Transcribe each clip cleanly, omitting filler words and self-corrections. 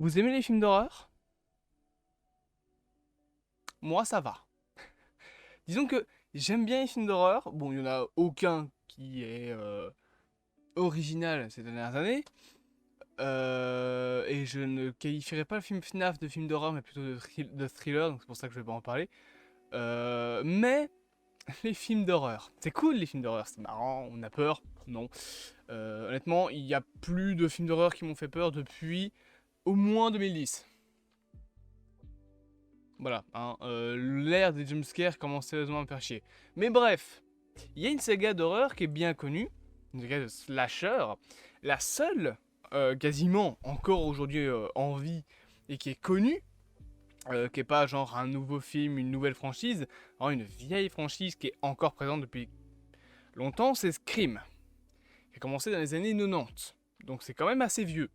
Vous aimez les films d'horreur? Moi, ça va. Disons que j'aime bien les films d'horreur. Bon, il n'y en a aucun qui est original ces dernières années. Et je ne qualifierais pas le film FNAF de film d'horreur, mais plutôt de thriller, donc c'est pour ça que je vais pas en parler. Mais les films d'horreur, c'est cool les films d'horreur, c'est marrant, on a peur, non. Honnêtement, il n'y a plus de films d'horreur qui m'ont fait peur depuis au moins 2010. Voilà, hein, l'ère des jumpscares commence sérieusement à me faire chier. Mais bref, il y a une saga d'horreur qui est bien connue, une saga de slasher, la seule, quasiment encore aujourd'hui en vie, et qui est connue, qui est pas genre un nouveau film, une nouvelle franchise, hein, une vieille franchise qui est encore présente depuis longtemps, c'est Scream, qui a commencé dans les années 90. Donc c'est quand même assez vieux.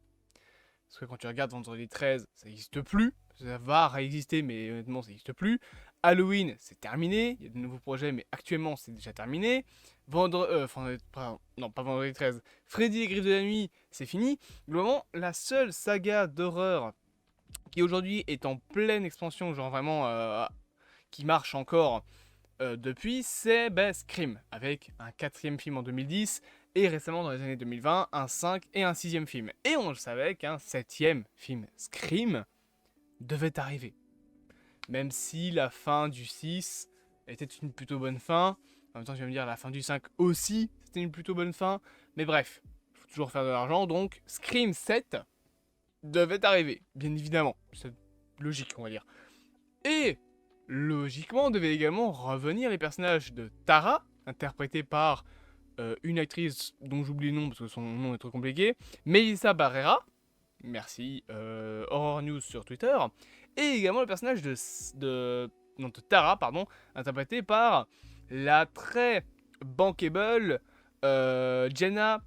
Parce que quand tu regardes Vendredi 13, ça n'existe plus. Ça va réexister, mais honnêtement, ça n'existe plus. Halloween, c'est terminé. Il y a de nouveaux projets, mais actuellement, c'est déjà terminé. Non, pas Vendredi 13. Freddy et Griffes de la Nuit, c'est fini. Globalement, la seule saga d'horreur qui aujourd'hui est en pleine expansion, genre vraiment qui marche encore depuis, c'est Scream, avec un quatrième film en 2010 et récemment dans les années 2020, un 5 et un sixième film. Et on le savait qu'un septième film Scream devait arriver. Même si la fin du 6 était une plutôt bonne fin, en même temps je vais me dire la fin du 5 aussi c'était une plutôt bonne fin, mais bref, il faut toujours faire de l'argent, donc Scream 7 devait arriver, bien évidemment, c'est logique on va dire. Et logiquement devait également revenir les personnages de Tara, interprétée par une actrice dont j'oublie le nom parce que son nom est trop compliqué, Melissa Barrera, merci Horror News sur Twitter, et également le personnage de Tara, pardon, interprété par la très bankable Jenna.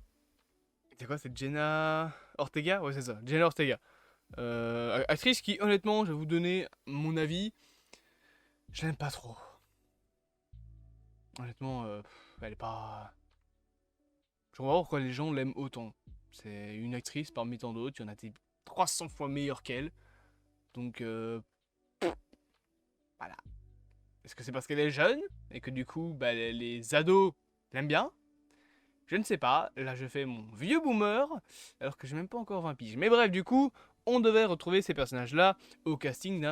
C'est quoi, c'est Jenna Ortega? Ouais, c'est ça, Jenna Ortega. Actrice qui, honnêtement, je vais vous donner mon avis, je l'aime pas trop. Honnêtement, elle est pas. Je comprends pas pourquoi les gens l'aiment autant. C'est une actrice parmi tant d'autres, il y en a des 300 fois meilleures qu'elle. Donc, voilà. Est-ce que c'est parce qu'elle est jeune et que du coup, les ados l'aiment bien? Je ne sais pas. Là, je fais mon vieux boomer alors que j'ai même pas encore 20 piges. Mais bref, du coup, on devait retrouver ces personnages-là au casting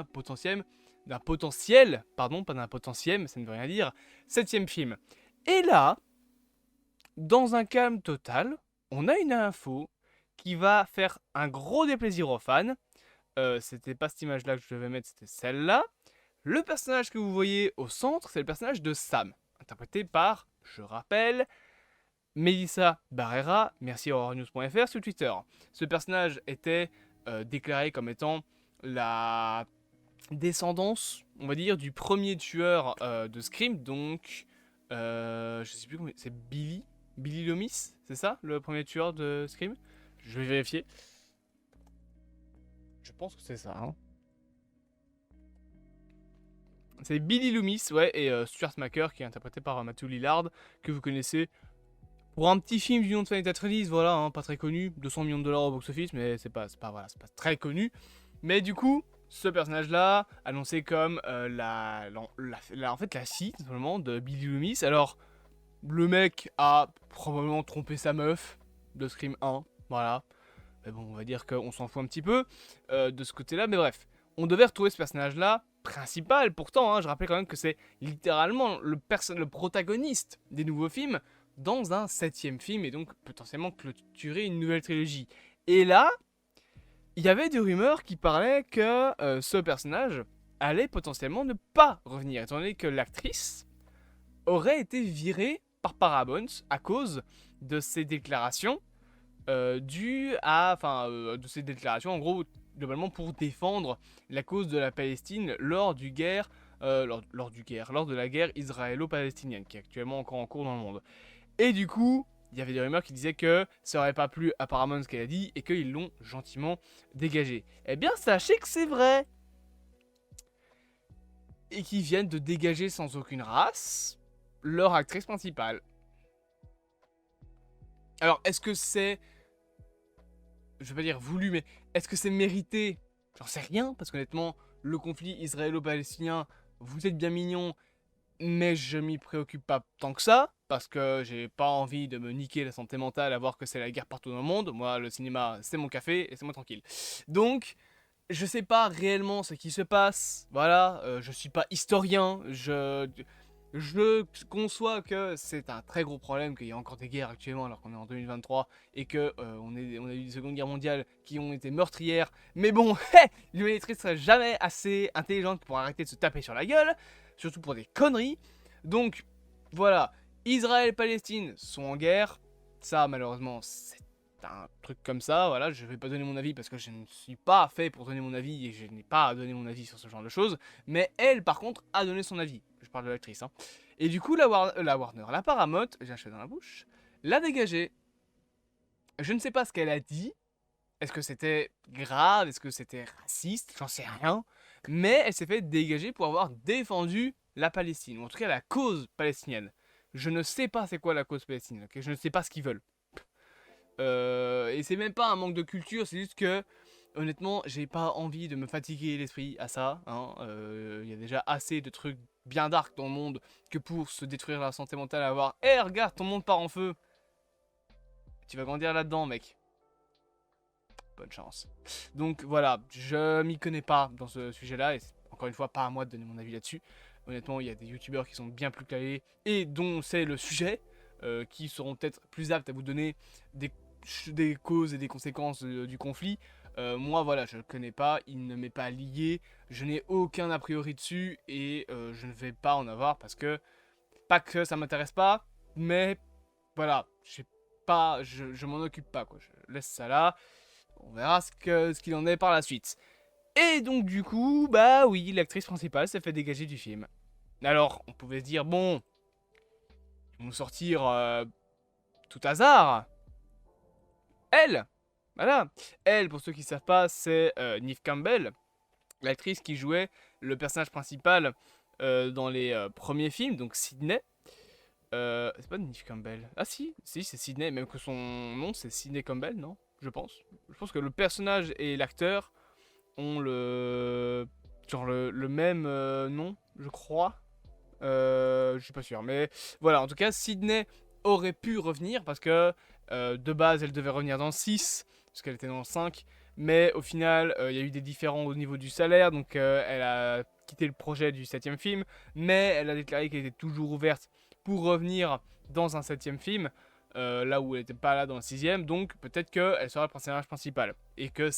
pardon, pas d'un potentiel, ça ne veut rien dire, septième film. Et là, dans un calme total, on a une info qui va faire un gros déplaisir aux fans. C'était pas cette image-là que je devais mettre, c'était celle-là. Le personnage que vous voyez au centre, c'est le personnage de Sam, interprété par, je rappelle, Melissa Barrera, merci horrornews.fr sur Twitter. Ce personnage était déclaré comme étant la descendance, on va dire, du premier tueur de Scream, donc je sais plus comment c'est Billy Loomis, c'est ça le premier tueur de Scream? Je vais vérifier. Je pense que c'est ça. Hein. C'est Billy Loomis, ouais, et Stuart Macker qui est interprété par Matthew Lillard, que vous connaissez pour un petit film du nom de Five Nights at Freddy's, voilà, hein, pas très connu, 200 millions de dollars au box-office, mais c'est pas très connu. Mais du coup, ce personnage-là, annoncé comme en fait la fille, tout simplement, de Billy Loomis. Alors, le mec a probablement trompé sa meuf de Scream 1, voilà. Mais bon, on va dire qu'on s'en fout un petit peu de ce côté-là, mais bref. On devait retrouver ce personnage-là, principal pourtant, hein, je rappelle quand même que c'est littéralement le protagoniste des nouveaux films, dans un septième film, et donc potentiellement clôturer une nouvelle trilogie. Et là, il y avait des rumeurs qui parlaient que ce personnage allait potentiellement ne pas revenir, étant donné que l'actrice aurait été virée par Paramount à cause de ses déclarations de ces déclarations, en gros, globalement pour défendre la cause de la Palestine lors de la guerre israélo-palestinienne, qui est actuellement encore en cours dans le monde. Et du coup, il y avait des rumeurs qui disaient que ça aurait pas plu à Paramount ce qu'elle a dit et qu'ils l'ont gentiment dégagé. Eh bien, sachez que c'est vrai. Et qu'ils viennent de dégager sans aucune race leur actrice principale. Alors, est-ce que c'est je vais pas dire voulu, mais est-ce que c'est mérité? J'en sais rien, parce qu'honnêtement, le conflit israélo-palestinien, vous êtes bien mignons, mais je m'y préoccupe pas tant que ça, parce que j'ai pas envie de me niquer la santé mentale à voir que c'est la guerre partout dans le monde. Moi, le cinéma, c'est mon café, et c'est moi tranquille. Donc, je sais pas réellement ce qui se passe, voilà, je suis pas historien, je conçois que c'est un très gros problème qu'il y a encore des guerres actuellement alors qu'on est en 2023 et que on a eu des secondes guerres mondiales qui ont été meurtrières. Mais bon, l'humanité serait jamais assez intelligente pour arrêter de se taper sur la gueule, surtout pour des conneries. Donc voilà, Israël et Palestine sont en guerre. Ça malheureusement c'est un truc comme ça, voilà, je vais pas donner mon avis parce que je ne suis pas fait pour donner mon avis et je n'ai pas à donner mon avis sur ce genre de choses, mais elle par contre a donné son avis, je parle de l'actrice, hein. Et du coup la Warner, la Paramount, j'ai un cheveu dans la bouche, l'a dégagée. Je ne sais pas ce qu'elle a dit, est-ce que c'était grave, est-ce que c'était raciste, j'en sais rien, mais elle s'est fait dégager pour avoir défendu la Palestine, ou en tout cas la cause palestinienne. Je ne sais pas c'est quoi la cause palestinienne, okay, je ne sais pas ce qu'ils veulent. Et c'est même pas un manque de culture, c'est juste que honnêtement j'ai pas envie de me fatiguer l'esprit à ça, hein. Y a déjà assez de trucs bien dark dans le monde que pour se détruire la santé mentale, avoir hey, regarde ton monde part en feu, tu vas grandir là-dedans mec, bonne chance. Donc voilà, je m'y connais pas dans ce sujet là et encore une fois pas à moi de donner mon avis là-dessus. Honnêtement il y a des youtubeurs qui sont bien plus calés et dont c'est le sujet, qui seront peut-être plus aptes à vous donner des causes et des conséquences du conflit. Moi voilà, je ne le connais pas, il ne m'est pas lié, je n'ai aucun a priori dessus et je ne vais pas en avoir parce que, pas que ça m'intéresse pas, mais voilà, je m'en occupe pas quoi, je laisse ça là, on verra ce qu'il en est par la suite. Et donc du coup, bah oui, l'actrice principale s'est fait dégager du film. Alors, on pouvait se dire, bon, ils vont sortir tout hasard. Elle, voilà. Elle, pour ceux qui ne savent pas, c'est Neve Campbell, l'actrice qui jouait le personnage principal dans les premiers films, donc Sydney. C'est pas Neve Campbell. Ah si, c'est Sydney, même que son nom c'est Sydney Campbell, non? Je pense. Je pense que le personnage et l'acteur ont le même nom, je crois. Je suis pas sûr, mais voilà, en tout cas, Sydney aurait pu revenir parce que de base, elle devait revenir dans le 6, parce qu'elle était dans le 5, mais au final, il y a eu des différends au niveau du salaire, donc elle a quitté le projet du 7ème film, mais elle a déclaré qu'elle était toujours ouverte pour revenir dans un 7ème film, là où elle n'était pas là dans le 6ème, donc peut-être qu'elle sera le personnage principal, et que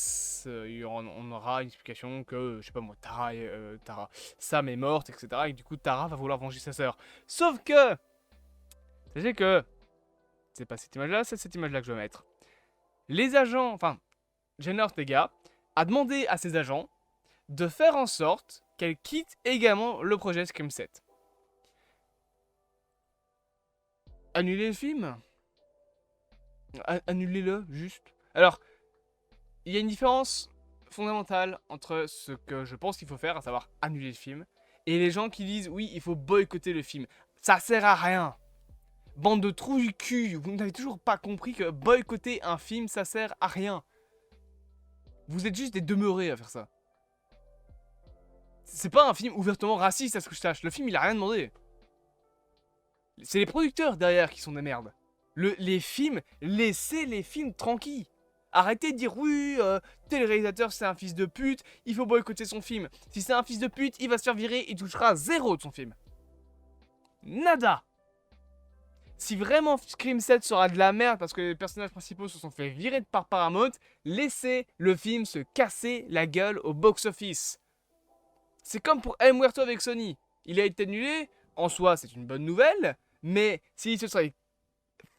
on aura une explication que, je sais pas moi, Sam est morte, etc., et du coup Tara va vouloir venger sa sœur. Sauf que, sachez que, c'est pas cette image-là, c'est cette image-là que je vais mettre. Les agents, enfin, Jenna Ortega a demandé à ses agents de faire en sorte qu'elle quitte également le projet Scream 7. Annuler le film? Annulez-le, juste. Alors, il y a une différence fondamentale entre ce que je pense qu'il faut faire, à savoir annuler le film, et les gens qui disent oui, il faut boycotter le film. Ça sert à rien. Bande de trous du cul, vous n'avez toujours pas compris que boycotter un film, ça sert à rien. Vous êtes juste des demeurés à faire ça. C'est pas un film ouvertement raciste à ce que je sache, le film il a rien demandé. C'est les producteurs derrière qui sont des merdes. Les films, laissez les films tranquilles. Arrêtez de dire oui, tel réalisateur c'est un fils de pute, il faut boycotter son film. Si c'est un fils de pute, il va se faire virer, il touchera 0 de son film. Nada. Si vraiment Scream 7 sera de la merde parce que les personnages principaux se sont fait virer par Paramount, laissez le film se casser la gueule au box-office. C'est comme pour El Muerto avec Sony. Il a été annulé, en soi c'est une bonne nouvelle, mais s'il se serait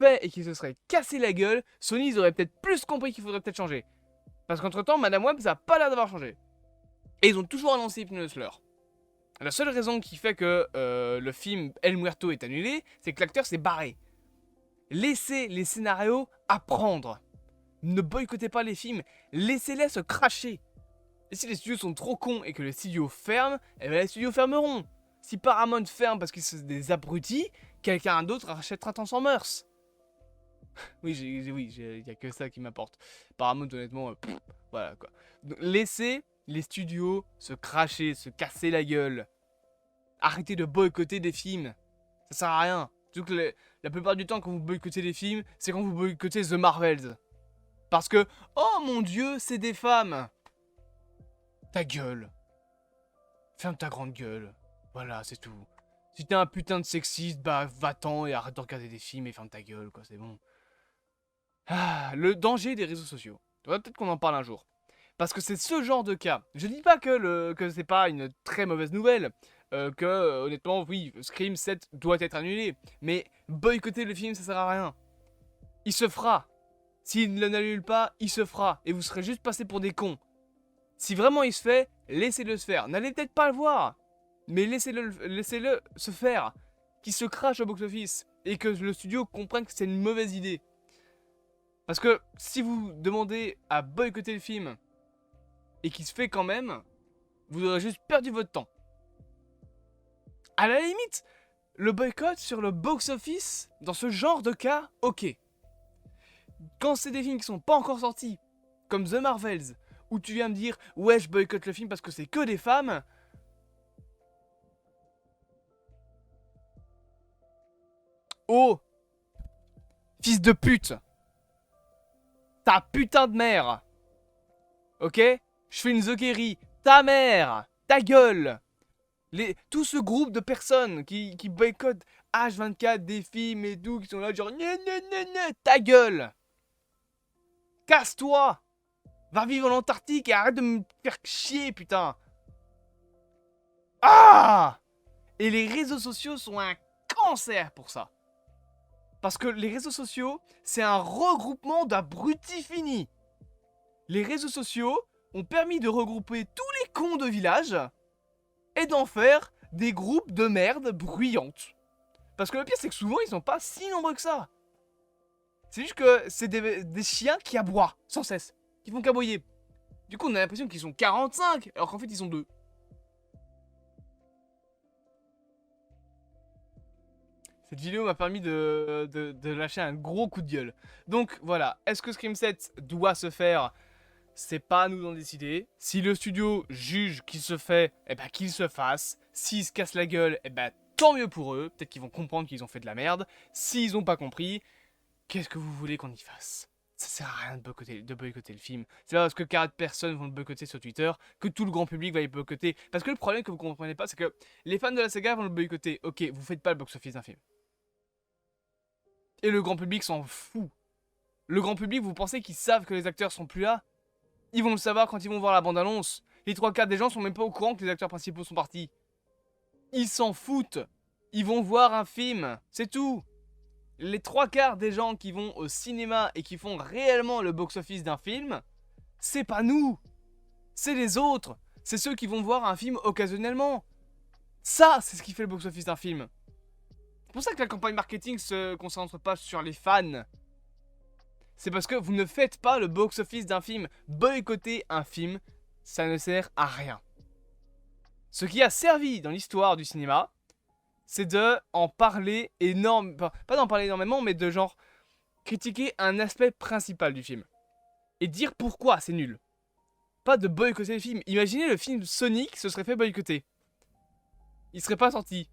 fait et qu'il se serait cassé la gueule, Sony ils auraient peut-être plus compris qu'il faudrait peut-être changer. Parce qu'entre temps, Madame Web ça a pas l'air d'avoir changé. Et ils ont toujours annoncé Hypnose Slur. La seule raison qui fait que le film El Muerto est annulé, c'est que l'acteur s'est barré. Laissez les scénarios apprendre. Ne boycottez pas les films, laissez-les se cracher. Et si les studios sont trop cons et que les studios ferment, eh bien les studios fermeront. Si Paramount ferme parce qu'ils sont des abrutis, quelqu'un d'autre rachètera Transformers. Oui, il y a que ça qui m'importe. Paramount, honnêtement, voilà quoi. Donc, laissez les studios se cracher, se casser la gueule. Arrêtez de boycotter des films. Ça sert à rien. Surtout que la plupart du temps, quand vous boycottez des films, c'est quand vous boycottez The Marvels. Parce que, oh mon dieu, c'est des femmes. Ta gueule. Ferme ta grande gueule. Voilà, c'est tout. Si t'es un putain de sexiste, bah va-t'en et arrête de regarder des films et ferme ta gueule, quoi, c'est bon. Ah, le danger des réseaux sociaux. Ouais, peut-être qu'on en parle un jour. Parce que c'est ce genre de cas. Je dis pas que c'est pas une très mauvaise nouvelle. Honnêtement, oui, Scream 7 doit être annulé. Mais boycotter le film, ça sert à rien. Il se fera. S'il ne l'annule pas, il se fera. Et vous serez juste passés pour des cons. Si vraiment il se fait, laissez-le se faire. N'allez peut-être pas le voir. Mais laissez-le se faire. Qu'il se crache au box-office. Et que le studio comprenne que c'est une mauvaise idée. Parce que si vous demandez à boycotter le film et qu'il se fait quand même, vous aurez juste perdu votre temps. À la limite, le boycott sur le box-office, dans ce genre de cas, ok. Quand c'est des films qui sont pas encore sortis, comme The Marvels, où tu viens me dire « Ouais, je boycotte le film parce que c'est que des femmes », oh, fils de pute, ta putain de mère, ok? Je fais une zokérie, ta mère, ta gueule. Tout ce groupe de personnes qui boycottent H24 des films et tout, qui sont là genre ta gueule. Casse-toi. Va vivre en Antarctique et arrête de me faire chier, putain. Ah. Et les réseaux sociaux sont un cancer pour ça. Parce que les réseaux sociaux, c'est un regroupement d'abrutis finis. Les réseaux sociaux ont permis de regrouper tous les cons de village et d'en faire des groupes de merde bruyantes. Parce que le pire, c'est que souvent, ils sont pas si nombreux que ça. C'est juste que c'est des chiens qui aboient sans cesse, qui font qu'aboyer. Du coup, on a l'impression qu'ils sont 45, alors qu'en fait, ils sont 2. Cette vidéo m'a permis de lâcher un gros coup de gueule. Donc voilà, est-ce que Scream 7 doit se faire? C'est pas à nous d'en décider. Si le studio juge qu'il se fait, eh ben qu'il se fasse. S'ils se cassent la gueule, eh ben tant mieux pour eux. Peut-être qu'ils vont comprendre qu'ils ont fait de la merde. S'ils ont pas compris, qu'est-ce que vous voulez qu'on y fasse? Ça sert à rien de boycotter le film. C'est pas parce que 40 personnes vont le boycotter sur Twitter que tout le grand public va le boycotter. Parce que le problème que vous comprenez pas, c'est que les fans de la saga vont le boycotter. Ok, vous faites pas le box-office d'un film. Et le grand public s'en fout. Le grand public, vous pensez qu'ils savent que les acteurs sont plus là? Ils vont le savoir quand ils vont voir la bande-annonce. Les 3/4 des gens sont même pas au courant que les acteurs principaux sont partis. Ils s'en foutent. Ils vont voir un film. C'est tout. Les 3/4 des gens qui vont au cinéma et qui font réellement le box-office d'un film, c'est pas nous. C'est les autres. C'est ceux qui vont voir un film occasionnellement. Ça, c'est ce qui fait le box-office d'un film. C'est pour ça que la campagne marketing se concentre pas sur les fans. C'est parce que vous ne faites pas le box-office d'un film. Boycotter un film, ça ne sert à rien. Ce qui a servi dans l'histoire du cinéma, c'est de en parler énormément, pas d'en parler énormément, mais de genre critiquer un aspect principal du film. Et dire pourquoi c'est nul. Pas de boycotter le film. Imaginez le film Sonic se serait fait boycotter. Il serait pas sorti.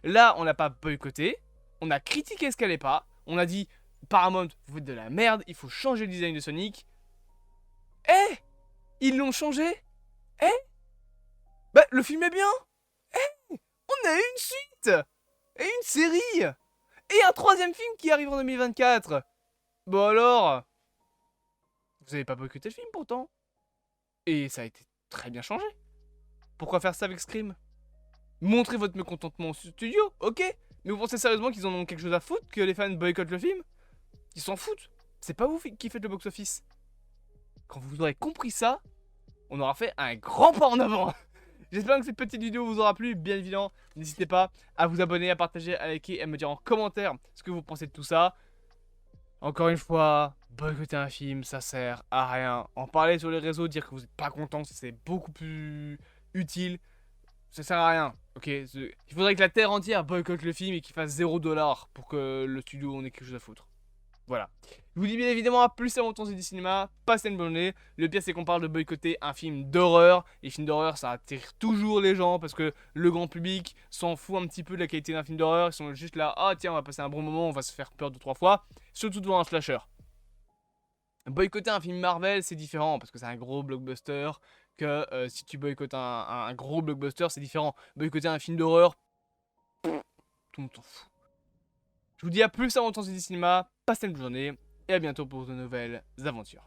Là, on n'a pas boycotté, on a critiqué ce qu'elle est pas, on a dit Paramount, vous faites de la merde, il faut changer le design de Sonic. Eh, ils l'ont changé. Eh, bah le film est bien. Eh, on a une suite et une série et un troisième film qui arrive en 2024. Bon alors, vous avez pas boycotté le film pourtant. Et ça a été très bien changé. Pourquoi faire ça avec Scream? Montrez votre mécontentement au studio, ok. Mais vous pensez sérieusement qu'ils en ont quelque chose à foutre que les fans boycottent le film? Ils s'en foutent. C'est pas vous qui faites le box-office. Quand vous aurez compris ça, on aura fait un grand pas en avant. J'espère que cette petite vidéo vous aura plu, bien évidemment. N'hésitez pas à vous abonner, à partager, à liker et à me dire en commentaire ce que vous pensez de tout ça. Encore une fois, boycotter un film, ça sert à rien. En parler sur les réseaux, dire que vous n'êtes pas content, c'est beaucoup plus utile. Ça sert à rien, ok. Il faudrait que la terre entière boycotte le film et qu'il fasse 0$ pour que le studio en ait quelque chose à foutre. Voilà. Je vous dis bien évidemment, plus c'est longtemps du cinéma, passez une bonne journée. Le pire c'est qu'on parle de boycotter un film d'horreur. Les films d'horreur ça attire toujours les gens parce que le grand public s'en fout un petit peu de la qualité d'un film d'horreur. Ils sont juste là, ah tiens on va passer un bon moment, on va se faire peur 2-3 fois. Surtout devant un slasher. Boycotter un film Marvel c'est différent parce que c'est un gros blockbuster. Que si tu boycottes un gros blockbuster c'est différent. Boycotter un film d'horreur, tout le monde s'en fout. Je vous dis à plus avant le temps du cinéma, passez une bonne journée et à bientôt pour de nouvelles aventures.